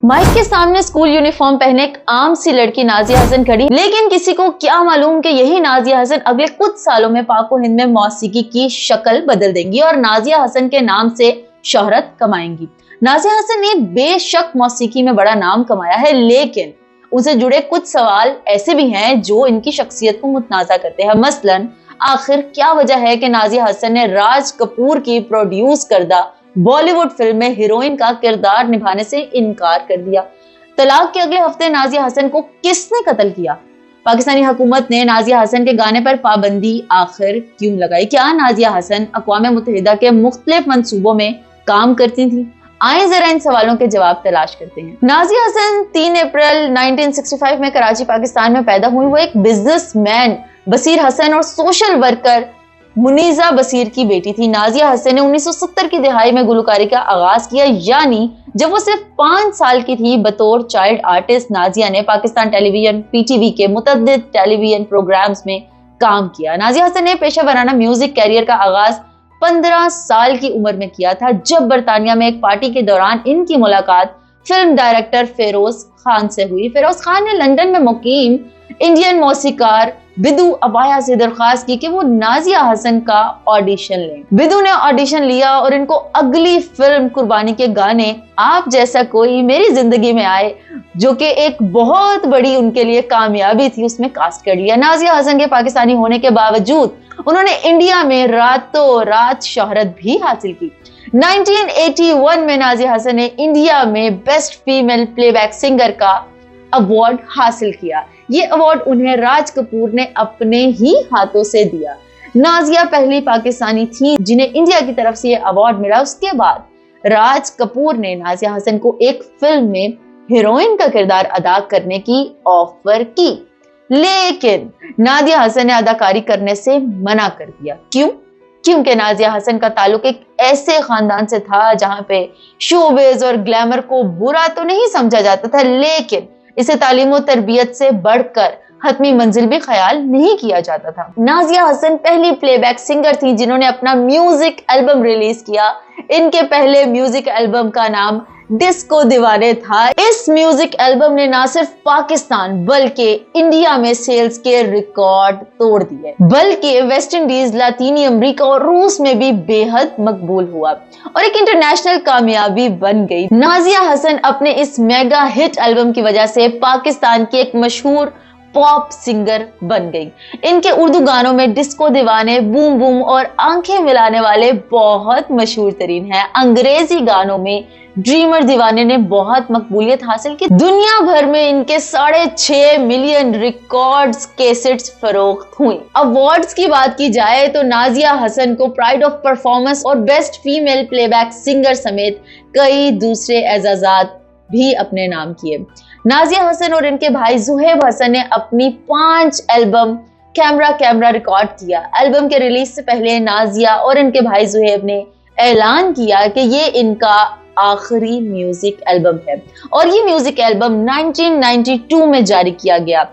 Mic के सामने school uniform पहने एक आम सी लड़की नाजिया हसन खड़ी, लेकिन किसी को क्या मालूम कि यही नाजिया हसन अगले कुछ सालों में पाक व हिंद में मौसीकी की शक्ल बदल देंगी और नाजिया हसन के नाम से शोहरत कमाएंगी। नाजिया हसन ने बेशक मौसीकी में बड़ा नाम कमाया है, लेकिन उनसे जुड़े कुछ सवाल ऐसे भी हैं जो इनकी शख्सियत को मुतनाज़ा करते हैं। मसलन, आखिर क्या वजह है कि नाजिया हसन ने राज कपूर की प्रोड्यूस करदा बॉलीवुड फिल्म में हीरोइन का किरदार निभाने से इनकार कर दिया? तलाक के अगले हफ्ते नाजिया हसन को किसने कत्ल किया? पाकिस्तानी हुकूमत ने नाजिया हसन के गाने पर पाबंदी आखिर क्यों लगाई? क्या नाजिया हसन अक़वाम मुत्तहिदा के मुख्तलिफ मंसूबों में काम करती थी? आए जरा इन सवालों के जवाब तलाश करते हैं। नाजिया हसन 3 अप्रैल 1965 में कराची, पाकिस्तान में पैदा हुई। वो एक बिजनेसमैन बसीर हसन और सोशल वर्कर मुनीजा बसीर की बेटी थी। नाजिया हसन ने 1970 की दिहाई में गुलकारी का आगाज किया, यानी जब वो सिर्फ 5 साल की थी। बतौर चाइल्ड आर्टिस्ट नाजिया ने पाकिस्तान टेलीविजन PTV के मुतअद्दिद टेलीविजन प्रोग्राम्स में काम किया। नाजिया हसन ने पेशा वराना म्यूजिक कैरियर का आगाज 15 साल की उम्र में किया था, जब बरतानिया में एक पार्टी के दौरान इनकी मुलाकात फिल्म डायरेक्टर फेरोज खान से हुई। फेरोज खान ने लंदन में मुकीम इंडियन मौसीकार बिदू अबाया से दरख्वास्त की कि वो नाजिया हसन का ऑडिशन लें। बिदू ने ऑडिशन लिया और इनको अगली फिल्म कुर्बानी के गाने आप जैसा कोई मेरी जिंदगी में आए, जो कि एक बहुत बड़ी उनके लिए कामयाबी थी, उसमें कास्ट कर लिया। नाजिया हसन के पाकिस्तानी होने के बावजूद उन्होंने इंडिया में रातों रात शोहरत भी हासिल की। 1981 में नाजिया हसन ने इंडिया में बेस्ट फीमेल प्लेबैक सिंगर का अवार्ड हासिल किया। ये अवार्ड उन्हें राज कपूर ने अपने ही हाथों से दिया। नाजिया पहली पाकिस्तानी थी जिन्हें इंडिया की तरफ से ये अवार्ड मिला। उसके बाद राज कपूर ने नाजिया हसन को एक फिल्म में हीरोइन का किरदार अदा करने की ऑफर की, लेकिन नाजिया हसन ने अदाकारी करने से मना कर दिया। क्यों? क्योंकि नाजिया हसन का ताल्लुक एक ऐसे खानदान से था जहां पे शोबिज़ और ग्लैमर को बुरा तो नहीं समझा जाता था, लेकिन इसे तालीम और तरबियत से बढ़कर हतमी मंजिल भी ख्याल नहीं किया जाता था। नाजिया हसन पहली प्लेबैक सिंगर थी जिन्होंने अपना म्यूजिक एल्बम रिलीज किया। इनके पहले म्यूजिक एल्बम का नाम डिस्को दीवाने था। इस म्यूजिक एल्बम ने ना सिर्फ पाकिस्तान बल्कि इंडिया में सेल्स के रिकॉर्ड तोड़ दिए, बल्कि वेस्ट इंडीज, लातीनी अमेरिका और रूस में भी बेहद मकबूल हुआ और एक इंटरनेशनल कामयाबी बन गई। नाजिया हसन अपने इस मेगा हिट एल्बम की वजह से पाकिस्तान की एक मशहूर पॉप सिंगर बन गई। इनके उर्दू गानों में डिस्को दीवाने, बूम बूम और आंखें मिलाने वाले बहुत मशहूर तरीन हैं। अंग्रेजी गानों में ड्रीमर दीवाने ने बहुत मकबूलियत हासिल की। दुनिया भर में इनके 6.5 मिलियन रिकॉर्ड्स कैसेट्स फरोख्त हुई। अवार्ड्स की बात की जाए तो नाजिया हसन को प्राइड ऑफ परफॉर्मेंस और बेस्ट फीमेल प्लेबैक सिंगर समेत कई दूसरे एजाजात भी अपने नाम किए। नाजिया हसन और इनके भाई जुहेब हसन ने अपनी 5 एल्बम कैमरा रिकॉर्ड किया। एल्बम के रिलीज से पहले नाजिया और इनके भाई जुहेब ने ऐलान किया कि ये इनका आखिरी म्यूजिक एल्बम है और ये म्यूजिक एल्बम 1992 में जारी किया गया।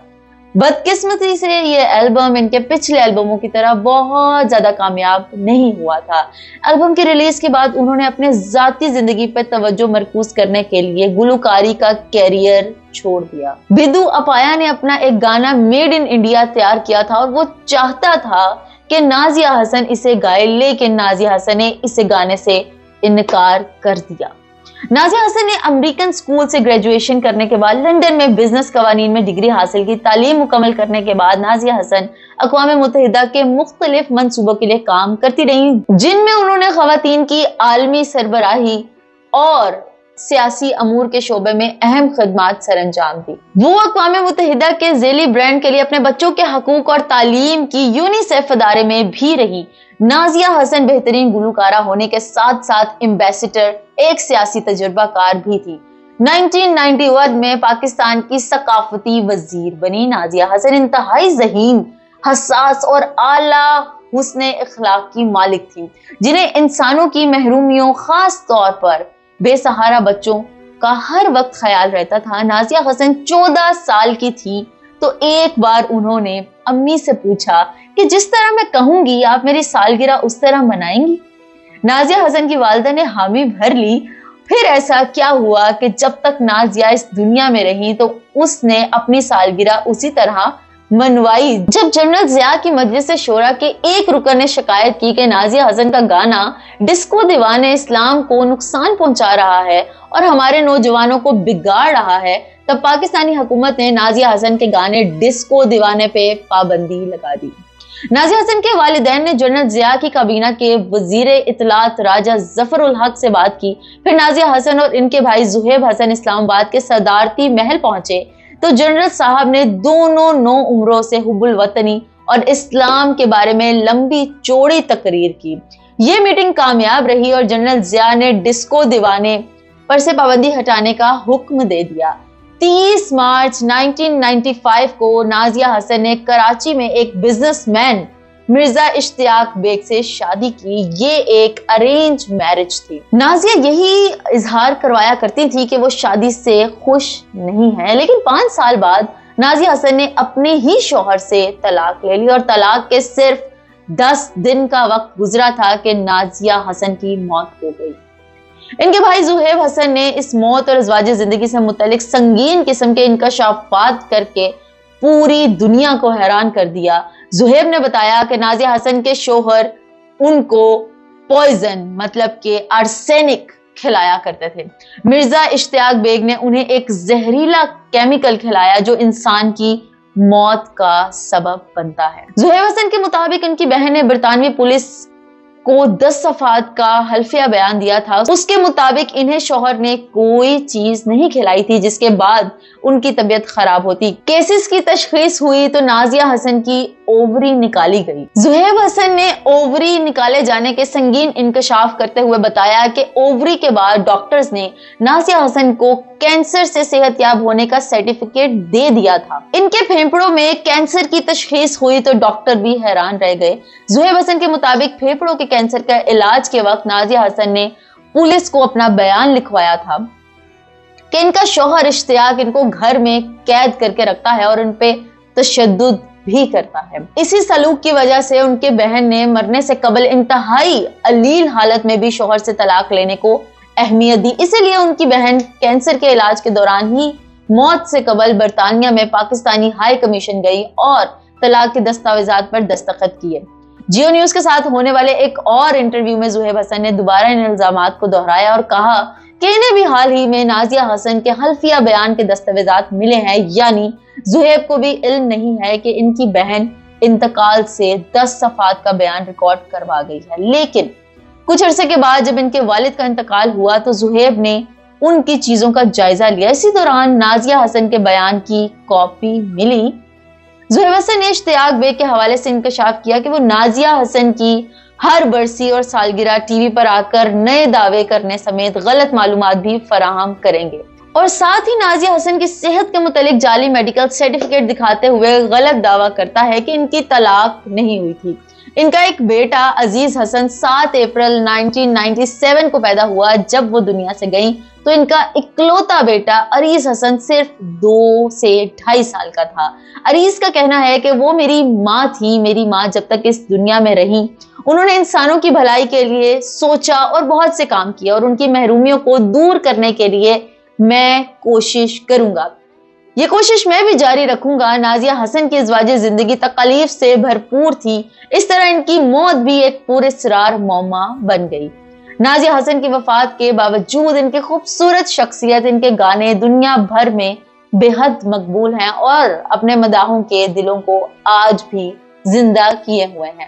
बदकिस्मती से ये एल्बम इनके पिछले एल्बमों की तरह बहुत ज्यादा कामयाब नहीं हुआ था। एल्बम के रिलीज के बाद उन्होंने अपने जाती जिंदगी पर तवज्जो मरकूज करने के लिए गुलकारी का कैरियर छोड़ दिया। बिदू अपाया ने अपना एक गाना मेड इन इंडिया तैयार किया था और वो चाहता था कि नाजिया हसन इसे गाए, लेकिन नाजिया हसन ने इसे गाने से इनकार कर दिया। नाजिया हसन ने अमेरिकन स्कूल से ग्रेजुएशन करने के बाद लंदन में बिजनेस कवानीन में डिग्री हासिल की। तालीम मुकम्मल करने के बाद नाजिया हसन अक़वाम मुत्तहिदा के मुख्तलिफ मंसूबों के लिए काम करती रही, जिनमें उन्होंने ख़वातीन की आलमी सरबराही और सियासी अमूर के शोबे में अहम खिदमात सरअंजाम दी। वो अक़वाम मुत्तहिदा के ज़ेली ब्रांड के लिए अपने बच्चों के हकूक और तालीम की यूनिसेफ अदारे में भी रही। नाजिया हसन बेहतरीन गुलकारा होने के साथ साथ एम्बेसडर, एक सियासी तजुर्बाकार भी थी। 1991 में पाकिस्तान की सकाफती वजीर बनी। नाजिया हसन इंतहाई ज़हीन, हसास और आला हुस्ने इखलाक की मालिक थी, जिन्हें इंसानों की महरूमियों, खास तौर पर बेसहारा बच्चों का हर वक्त ख्याल रहता था। नाजिया हसन 14 साल की थी तो एक बार उन्होंने अम्मी से पूछा कि जिस तरह मैं कहूंगी आप मेरी सालगिरह उस तरह मनाएंगी? नाजिया हसन की वालिदा ने हामी भर ली फिर ऐसा क्या हुआ कि जब तक नाजिया इस दुनिया में रही तो उसने अपनी सालगिरह उसी तरह मनवाई। जब जनरल जिया की मजलिस शोरा के एक रुकन ने शिकायत की कि नाजिया हसन का गाना डिस्को दीवाने इस्लाम को नुकसान पहुंचा रहा है और हमारे नौजवानों को बिगाड़ रहा है, तब पाकिस्तानी हुकूमत ने नाजिया हसन के गाने डिस्को दीवाने पे पाबंदी लगा दी। नाजिया हसन के वालिदैन ने जनरल जिया की काबीना के वजीर इतलात राजा जफर उल हक से बात की। फिर नाजिया हसन और इनके भाई जुहेब हसन इस्लामाबाद के सदारती महल पहुंचे तो जनरल साहब ने दोनों नौ उम्रों से हुब्बुल वतनी और इस्लाम के बारे में लंबी चौड़ी तकरीर की। ये मीटिंग कामयाब रही और जनरल जिया ने डिस्को दीवाने पर से पाबंदी हटाने का हुक्म दे दिया। 30 मार्च 1995 को नाजिया हसन ने कराची में एक बिजनेसमैन मिर्जा इश्तियाक बेग से शादी की। ये एक अरेंज मैरिज थी। नाजिया यही इजहार करवाया करती थी कि वो शादी से खुश नहीं है, लेकिन 5 साल बाद नाजिया हसन ने अपने ही शौहर से तलाक ले ली और तलाक के सिर्फ 10 दिन का वक्त गुजरा था कि नाजिया हसन की मौत हो गई। इनके भाई जुहेब हसन ने इस मौत और अज़वाज जिंदगी से मुतालिक संगीन किस्म के इंकशाफात करके पूरी दुनिया को हैरान कर दिया। जुहेब ने बताया कि नाजिया हसन के शोहर उनको पॉइजन मतलब के आर्सेनिक खिलाया करते थे। मिर्जा इश्तियाक बेग ने उन्हें एक जहरीला केमिकल खिलाया जो इंसान की मौत का सबब बनता है। जुहेब हसन के मुताबिक इनकी बहन ने बरतानवी पुलिस को 10 सफात का हल्फिया बयान दिया था। उसके मुताबिक इन्हें शौहर ने कोई चीज नहीं खिलाई थी जिसके बाद उनकी तबीयत खराब होती। केसेस की तशखीस हुई तो नाजिया हसन की ओवरी निकाली गई। जुहेब हसन ने ओवरी निकाले जाने के संगीन इंकशाफ करते हुए बताया कि ओवरी के बाद डॉक्टर्स ने नाजिया हसन को कैंसर से सेहतयाब होने का सर्टिफिकेट दे दिया था। इनके फेफड़ों में कैंसर की तशखीस हुई तो डॉक्टर भी हैरान रह गए। जुहेब हसन के मुताबिक फेफड़ों के कैंसर का इलाज के वक्त नाजिया हसन ने पुलिस को अपना बयान लिखवाया था कि इनका शौहर इश्तियाक इनको घर में कैद करके रखता है और उन पे तशद्दुद भी करता है। इसी सलूक की वजह से उनके बहन ने मरने से कबल इंतहाई अलील हालत में भी शौहर से तलाक लेने को अहमियत दी। इसीलिए उनकी बहन कैंसर के इलाज के दौरान ही मौत से कबल बरतानिया में पाकिस्तानी हाई कमीशन गई और तलाक के दस्तावेजात पर दस्तखत किए। जियो न्यूज के साथ होने वाले एक और इंटरव्यू में जुहेब हसन ने दोबारा इन इल्जामात को दोहराया और कहा कि इन्हें भी हाल ही में नाजिया हसन के हल्फिया बयान के दस्तावेजात मिले हैं, यानी जुहेब को भी इल्म नहीं है कि इनकी बहन इंतकाल से 10 सफात का बयान रिकॉर्ड करवा गई है। लेकिन कुछ अरसे के बाद जब इनके वालिद का इंतकाल हुआ तो जुहेब ने उनकी चीजों का जायजा लिया। इसी दौरान नाजिया हसन के बयान की कॉपी मिली। जुहेब हसन ने इश्तियाक बेग के हवाले से इंकशाफ किया कि वो नाजिया हसन की हर बरसी और सालगिरह टीवी पर आकर नए दावे करने समेत गलत मालूमात भी फराहम करेंगे और साथ ही नाजिया हसन की सेहत के मुतालिक जाली मेडिकल सर्टिफिकेट दिखाते हुए गलत दावा करता है कि इनकी तलाक नहीं हुई थी। इनका एक बेटा अजीज हसन 7 अप्रैल 1997 को पैदा हुआ। जब वो दुनिया से गई तो इनका इकलौता बेटा अरीज हसन सिर्फ 2 से 2.5 साल का था। अरीज का कहना है कि वो मेरी माँ थी। मेरी माँ जब तक इस दुनिया में रही उन्होंने इंसानों की भलाई के लिए सोचा और बहुत से काम किए और उनकी महरूमियों को दूर करने के लिए मैं कोशिश करूंगा। ये कोशिश मैं भी जारी रखूंगा। नाजिया हसन की अज़वाजे जिंदगी तकलीफ से भरपूर थी। इस तरह इनकी मौत भी एक पुरस्रार मौमा बन गई। नाजिया हसन की वफात के बावजूद इनकी खूबसूरत शख्सियत, इनके गाने दुनिया भर में बेहद मकबूल हैं और अपने मदाहों के दिलों को आज भी जिंदा किए हुए हैं।